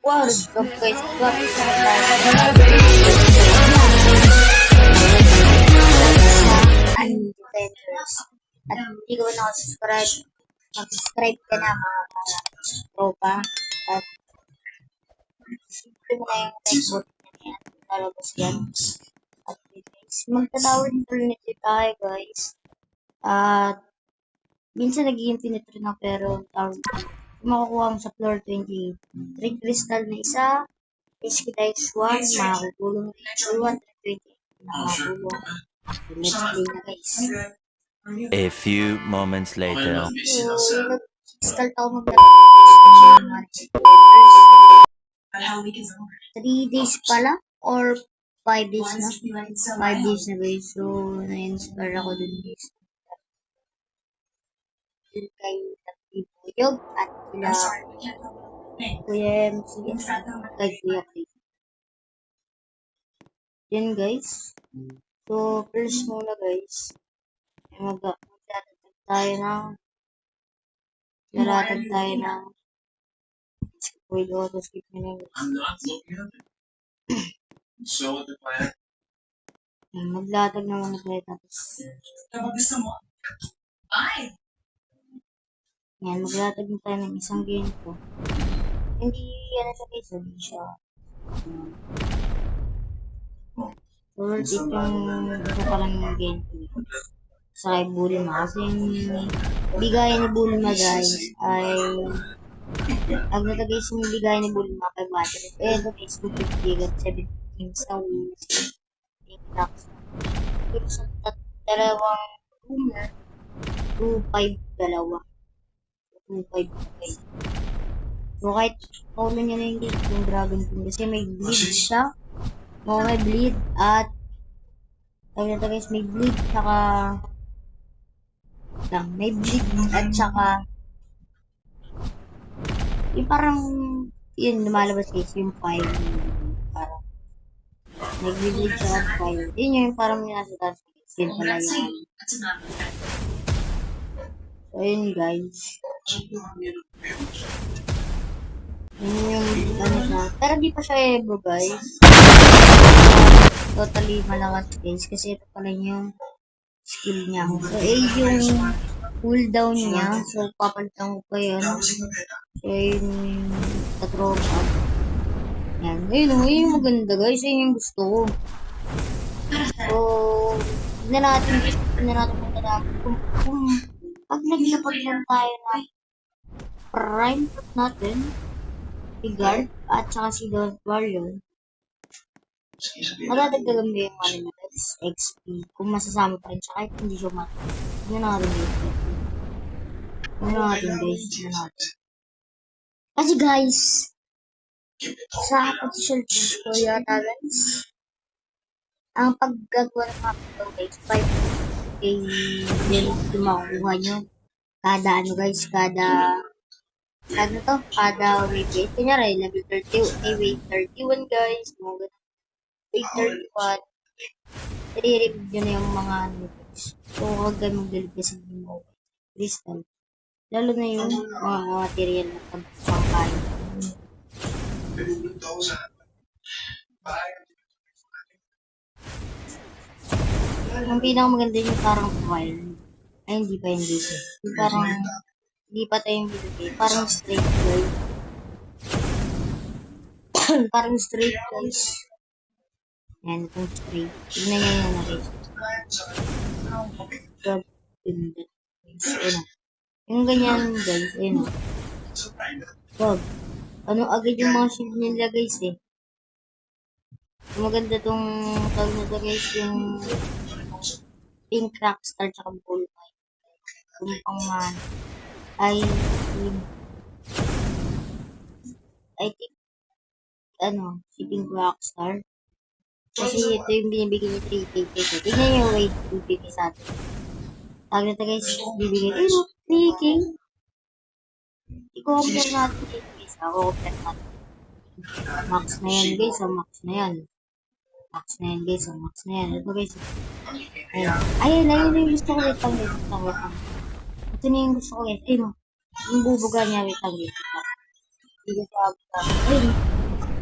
What's up guys? Back sa Unintenders. At hindi ko na subscribe. Mag-subscribe ka na mga tropa. At ito mo na yung like button na yan. Lalabas yan. At guys, magtatawid ulit tayo guys. At minsan naging infinite na pero makukuha mo sa floor 28. Ring crystal na isa. HK Dice 1, makakutulong rin 128. Makakutulong. Let's play na guys. A few moments later. So, nag-install ako mag-3 days pala or 5 days na. 5 days na guys. So, na-inspire ako dun guys. Dun kay Buyog at sila Kuya MC kay Kuya Chris. Yan guys. So, first muna guys. Maglatag tayo ng wait, auto skip na lang. Maglatag naman na tayo tapos. Yan, maglatag na tayo ng isang game ko. Hindi yan sa case, hindi siya. So, worth it yung isa pa lang yung game ko. Sa kay Bulma kasi yung bigay ni Bulma guys ay agad guys yung bigay ni Bulma kay battery. Ito guys, 250 at 17 sa wins. 8 lakhs. Pero sa dalawang boomer, 2.5 dalawa. 2.5 guys. So kahit paulo niya na yung Dragon King kasi may bleed siya. May bleed at tawag na guys, may bleed saka may bleed at saka yung parang yun lumalabas guys yung file parang nag-bleed siya at file yun yung parang nasa taas yun pala yan. So yun guys yun yung ano siya pero di pa siya evo guys totally malakas guys kasi ito pala yung skill niya. So, yung cooldown niya. So, papalitan ko pa yun. So, yung katropa. Yan. Ayun yung maganda guys. Ayun yung gusto ko. So, tignan natin kung pag naglapag lang tayo na prime natin, si Guard, at saka si Don't Warrior, madadagdagan mo yung ano natin, XP, kung masasama pa rin siya, kahit hindi siya mati. Tignan natin guys. Tignan natin. Kasi guys, sa pag-search ko yata guys, ang paggagawa ng map ko guys, 5k din yung makukuha nyo. Kada ano guys, kada wait guys. Kunyari, level 30, wait 31 guys, mga ganun. Wait 31. I-review na yung mga guys. So, huwag kayo mag-delete kasi yung crystal. Lalo na yung mga material na pagpangkain. Ang pinakamaganda yung parang file. Ay, hindi pa. Yung parang, hindi pa tayo yung binigay. Parang straight guys. Parang straight guys. Yan, itong straight. Tignan nyo yung guys. Yung ganyan guys, ayun o. Bob, ano agad yung mga shield nila guys eh. Maganda tong tawag na to guys, yung pink rockstar tsaka bullfight. Kung pang man, I think, si pink rockstar. Kasi ito yung binibigay niya 3k peso. Tingnan nyo yung weight 250 sa atin. Tawag na to guys, bibigay, 3k. I-compare natin guys. I-compare natin. Max na yan guys, max na yan. Max na yan guys, max na yan. Ito guys. Ayun yung gusto ko wait lang guys. Ito na yung gusto ko guys. Ayun, yung bubuga niya wait lang guys. Hindi ko sa ayun.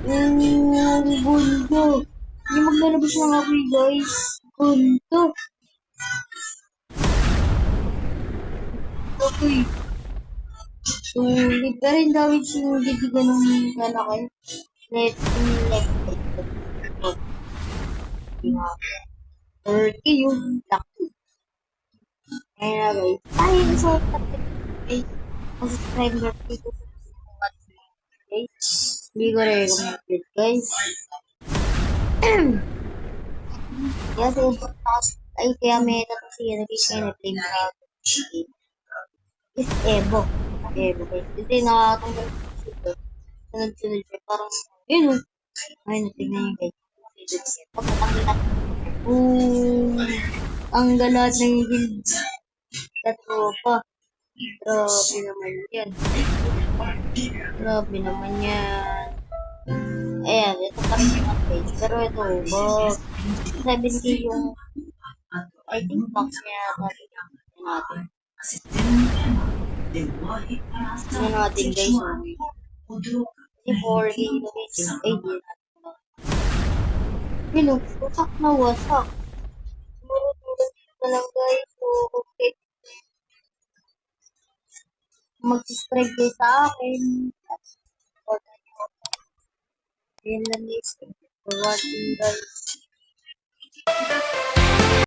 Gundo. Hindi maglalabas ng apoy, guys. Gundo. Apoy. Sulit. Pero yung David sinugit ko ganun lalaki. Let's see. 30 yung laki. Kaya na guys. Tayo sa guys. Subscriber dito sa guys. Hindi ko recommend it guys. Kaya may tatang siya na fish na play na is Evo. Evo guys. Kasi nakatanggal ko sunod-sunod siya. Parang, yun o. Ayun, tignan nyo guys. Pag natanggal natin. Tanggal lahat ng guild sa tropa. Grabe naman yan. Grabe naman yan. Ayan, ito pa rin yung page. Pero ito, boss. 7K yung, I think, box niya natin. Tignan natin, guys. Kasi 4K ito, guys. Ay, di. Yun, wasak na wasak. Siguro, na lang, guys. So, okay. Mag-subscribe kayo sa akin. Yan lang, guys. For watching, guys.